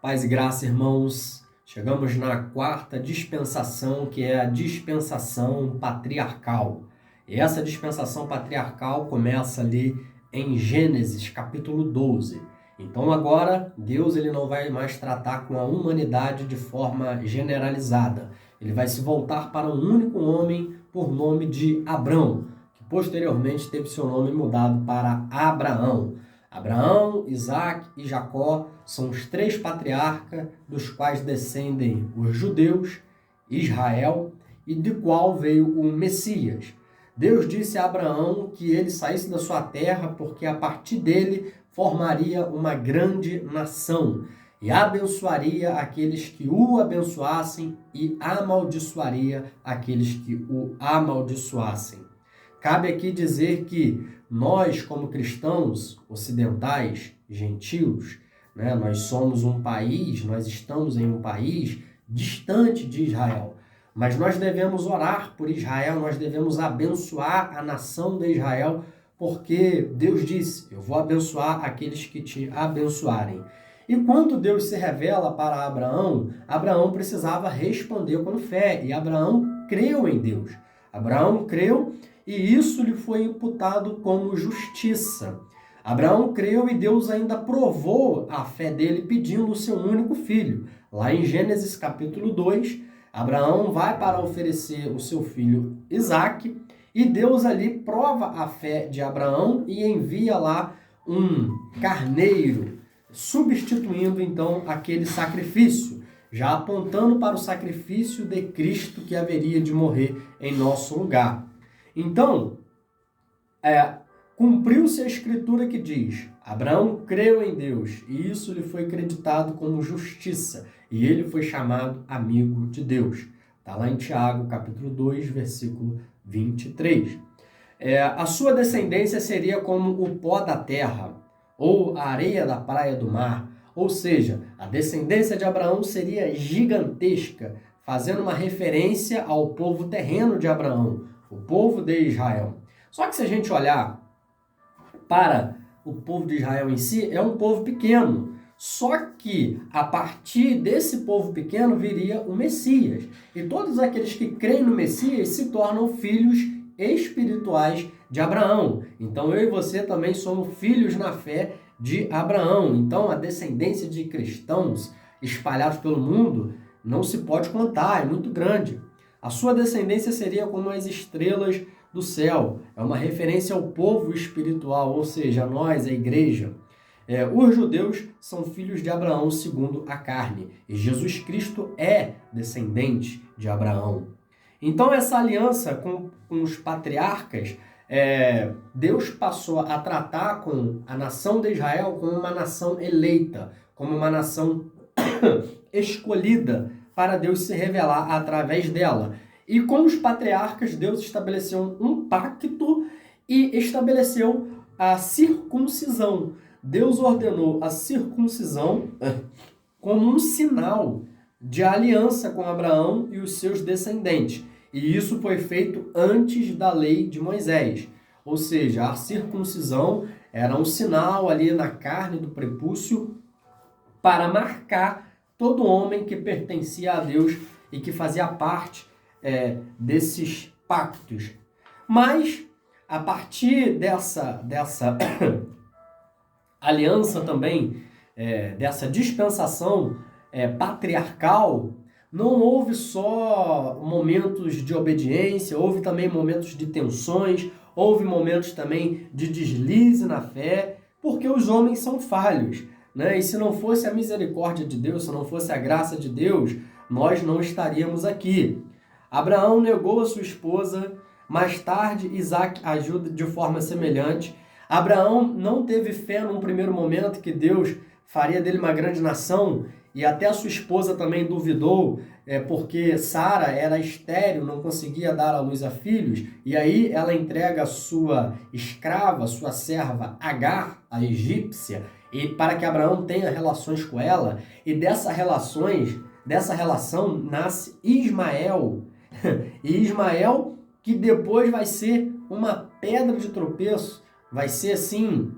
Paz e graça, irmãos. Chegamos na quarta dispensação, que é a dispensação patriarcal. E essa dispensação patriarcal começa ali em Gênesis, capítulo 12. Então agora, Deus ele não vai mais tratar com a humanidade de forma generalizada. Ele vai se voltar para um único homem por nome de Abrão, que posteriormente teve seu nome mudado para Abraão. Abraão, Isaac e Jacó são os três patriarcas dos quais descendem os judeus, Israel, e de qual veio o Messias. Deus disse a Abraão que ele saísse da sua terra porque a partir dele formaria uma grande nação e abençoaria aqueles que o abençoassem e amaldiçoaria aqueles que o amaldiçoassem. Cabe aqui dizer que nós, como cristãos ocidentais, gentios, nós somos um país, nós estamos em um país distante de Israel. Mas nós devemos orar por Israel, nós devemos abençoar a nação de Israel, porque Deus disse, eu vou abençoar aqueles que te abençoarem. E quando Deus se revela para Abraão, Abraão precisava responder com fé, e Abraão creu em Deus. Abraão creu e isso lhe foi imputado como justiça. Abraão creu e Deus ainda provou a fé dele pedindo o seu único filho. Lá em Gênesis capítulo 2, Abraão vai para oferecer o seu filho Isaac e Deus ali prova a fé de Abraão e envia lá um carneiro, substituindo então aquele sacrifício, já apontando para o sacrifício de Cristo que haveria de morrer em nosso lugar. Então, cumpriu-se a escritura que diz, Abraão creu em Deus e isso lhe foi creditado como justiça e ele foi chamado amigo de Deus. Está lá em Tiago, capítulo 2, versículo 23. A sua descendência seria como o pó da terra ou a areia da praia do mar, ou seja, a descendência de Abraão seria gigantesca, fazendo uma referência ao povo terreno de Abraão, o povo de Israel. Só que se a gente olhar para o povo de Israel em si, é um povo pequeno. Só que a partir desse povo pequeno viria o Messias. E todos aqueles que creem no Messias se tornam filhos espirituais de Abraão. Então eu e você também somos filhos na fé de Abraão. Então a descendência de cristãos espalhados pelo mundo não se pode contar, é muito grande. A sua descendência seria como as estrelas do céu. É uma referência ao povo espiritual, ou seja, a nós, a igreja. Os judeus são filhos de Abraão segundo a carne. E Jesus Cristo é descendente de Abraão. Então essa aliança com os patriarcas, Deus passou a tratar com a nação de Israel como uma nação eleita, como uma nação escolhida para Deus se revelar através dela. E com os patriarcas, Deus estabeleceu um pacto e estabeleceu a circuncisão. Deus ordenou a circuncisão como um sinal de aliança com Abraão e os seus descendentes. E isso foi feito antes da lei de Moisés. Ou seja, a circuncisão era um sinal ali na carne do prepúcio para marcar todo homem que pertencia a Deus e que fazia parte desses pactos. Mas, a partir dessa aliança também, dessa dispensação patriarcal, não houve só momentos de obediência, houve também momentos de tensões, houve momentos também de deslize na fé, porque os homens são falhos, né? E se não fosse a misericórdia de Deus, se não fosse a graça de Deus, nós não estaríamos aqui. Abraão negou a sua esposa, mais tarde Isaac ajuda de forma semelhante. Abraão não teve fé num primeiro momento que Deus faria dele uma grande nação, e até a sua esposa também duvidou, porque Sara era estéril, não conseguia dar à luz a filhos, e aí ela entrega a sua escrava, sua serva Agar, a egípcia, e para que Abraão tenha relações com ela, e dessa relação nasce Ismael. E Ismael, que depois vai ser uma pedra de tropeço, vai ser assim,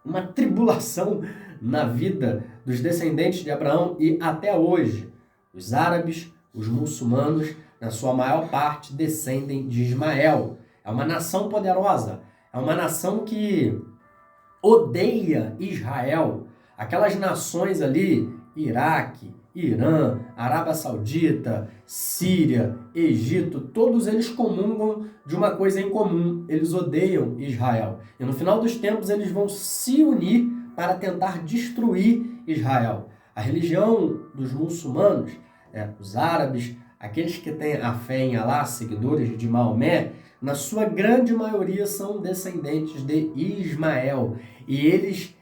uma tribulação na vida dos descendentes de Abraão e até hoje. Os árabes, os muçulmanos, na sua maior parte, descendem de Ismael. É uma nação poderosa, é uma nação que odeia Israel. Aquelas nações ali, Iraque, Irã, Arábia Saudita, Síria, Egito, todos eles comungam de uma coisa em comum: eles odeiam Israel. E no final dos tempos eles vão se unir para tentar destruir Israel. A religião dos muçulmanos, os árabes, aqueles que têm a fé em Alá, seguidores de Maomé, na sua grande maioria são descendentes de Ismael. E eles,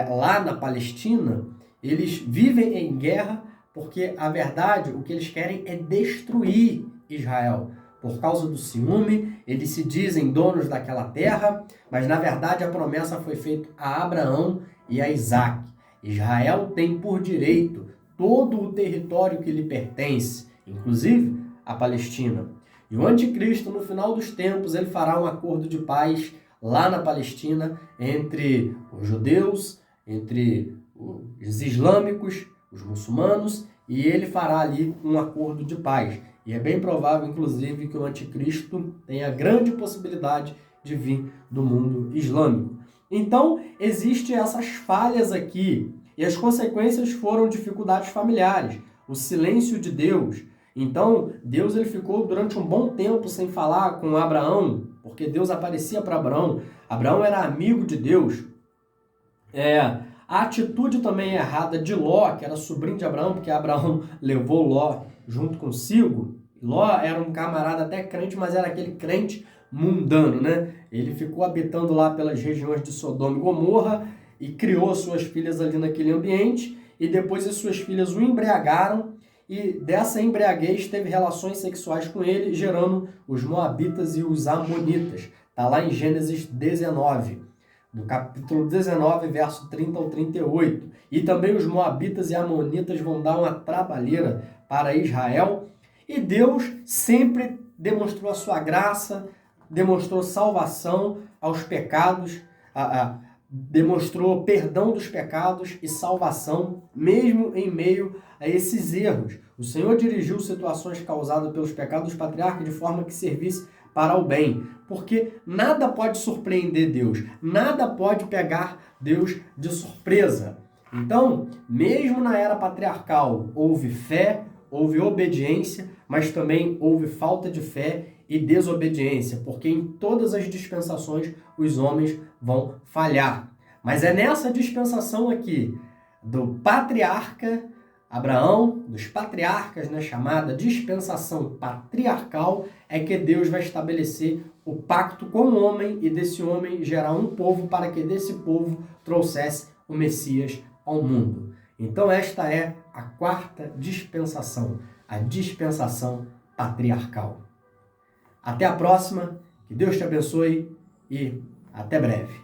lá na Palestina, eles vivem em guerra porque, a verdade, o que eles querem é destruir Israel. Por causa do ciúme, eles se dizem donos daquela terra, mas na verdade a promessa foi feita a Abraão e a Isaac. Israel tem por direito todo o território que lhe pertence, inclusive a Palestina. E o anticristo, no final dos tempos, ele fará um acordo de paz lá na Palestina entre os judeus, entre os islâmicos, os muçulmanos, e ele fará ali um acordo de paz. E é bem provável, inclusive, que o anticristo tenha grande possibilidade de vir do mundo islâmico. Então, existem essas falhas aqui, e as consequências foram dificuldades familiares, o silêncio de Deus. Então, Deus ele ficou durante um bom tempo sem falar com Abraão, porque Deus aparecia para Abraão. Abraão era amigo de Deus. A atitude também errada de Ló, que era sobrinho de Abraão, porque Abraão levou Ló junto consigo. Ló era um camarada até crente, mas era aquele crente mundano, né? Ele ficou habitando lá pelas regiões de Sodoma e Gomorra e criou suas filhas ali naquele ambiente, e depois as suas filhas o embriagaram, e dessa embriaguez teve relações sexuais com ele, gerando os Moabitas e os Amonitas. Está lá em Gênesis 19, do capítulo 19, verso 30 ao 38. E também os Moabitas e Amonitas vão dar uma trabalheira para Israel. E Deus sempre demonstrou a sua graça, demonstrou salvação aos pecados, demonstrou perdão dos pecados e salvação, mesmo em meio a esses erros. O Senhor dirigiu situações causadas pelos pecados dos patriarcas de forma que servisse para o bem, porque nada pode surpreender Deus, nada pode pegar Deus de surpresa. Então, mesmo na era patriarcal, houve fé, houve obediência, mas também houve falta de fé e desobediência, porque em todas as dispensações os homens vão falhar. Mas é nessa dispensação aqui, do patriarca Abraão, dos patriarcas, chamada dispensação patriarcal, é que Deus vai estabelecer o pacto com o homem e desse homem gerar um povo para que desse povo trouxesse o Messias ao mundo. Então esta é a quarta dispensação, a dispensação patriarcal. Até a próxima, que Deus te abençoe e até breve.